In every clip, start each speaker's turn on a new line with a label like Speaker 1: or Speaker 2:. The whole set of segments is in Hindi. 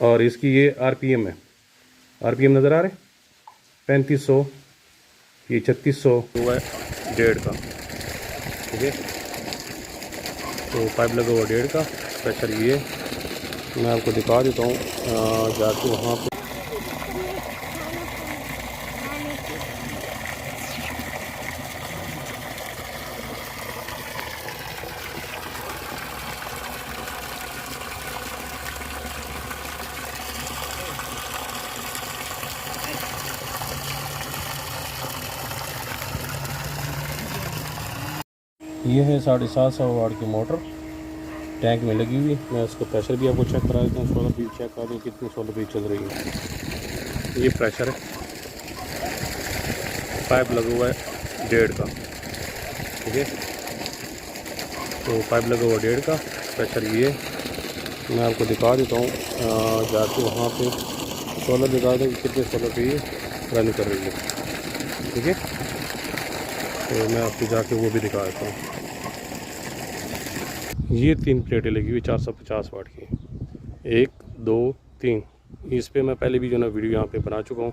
Speaker 1: और इसकी ये आरपीएम है, आरपीएम नज़र आ रहे 3500, ये 3600 हुआ है 1.5 का। ठीक है, तो पाइप लगा हुआ 1.5 का। प्रेशर ये मैं आपको दिखा देता हूँ जाके वहाँ पे। ये है 750 वाट की मोटर टैंक में लगी हुई। मैं इसको प्रेशर भी आपको चेक करा देता हूँ, सोलर भी चेक करा दूँ कितनी सोलर भी चल रही है। ये प्रेशर है, पाइप लगा हुआ है 1.5 का। ठीक है, तो पाइप लगा हुआ 1.5 का। प्रेशर ये मैं आपको दिखा देता हूँ जाके वहाँ पे सोलर दिखा दूँ कितने सोलर पे ये रन कर रही है। ठीक है, तो मैं आपको जाके वो भी दिखा देता हूँ। ये 3 प्लेटें लगी हुई 450 वाट की, 1 2 3। इस पे मैं पहले भी जो ना वीडियो यहाँ पे बना चुका हूँ।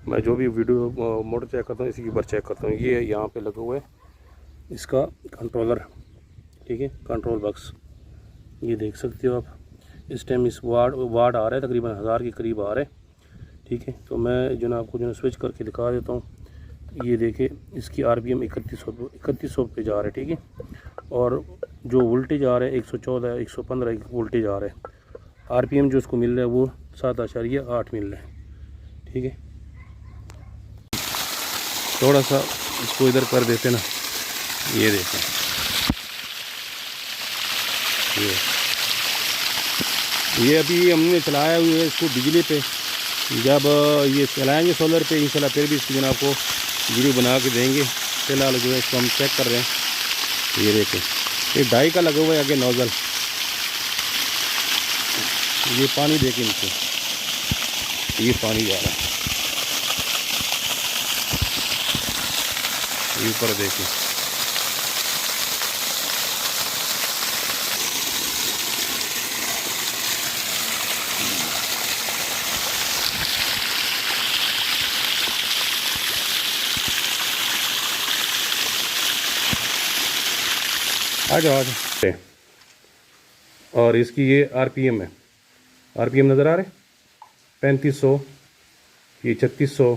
Speaker 1: मैं जो भी वीडियो मोटर चेक करता हूँ इसी की ऊपर चेक करता हूँ। ये यहाँ पे लगा हुआ है इसका कंट्रोलर। ठीक है, कंट्रोल बॉक्स ये देख सकते हो आप। इस टाइम इस वाट आ रहा है तकरीबन 1000 के करीब आ रहा है। ठीक है, तो मैं जो ना आपको जो ना स्विच करके दिखा देता हूँ। ये देखिए इसकी आरपीएम 3100 पे जा रहा है। ठीक है, और जो वोल्टेज आ रहा है 114 115 वोल्टेज आ रहा है। आरपीएम जो उसको मिल रहा है वो 7.8 मिल रहा है। ठीक है, थोड़ा सा इसको इधर कर देते ना, ये देखें ये अभी हमने चलाया हुआ है इसको बिजली पे। जब ये चलाएंगे सोलर पे इंशाल्लाह फिर भी इसकी जो आपको वीडियो बना के देंगे। फिलहाल जो है इसको हम चेक कर रहे हैं। ये देखें ये 2.5 का लगा हुआ है आगे नोज़ल। ये पानी देखें नीचे, ये पानी जा रहा है, ये ऊपर देखें। आ जाओ। और इसकी ये आरपीएम है, आरपीएम नज़र आ रहे 3500, ये 3600,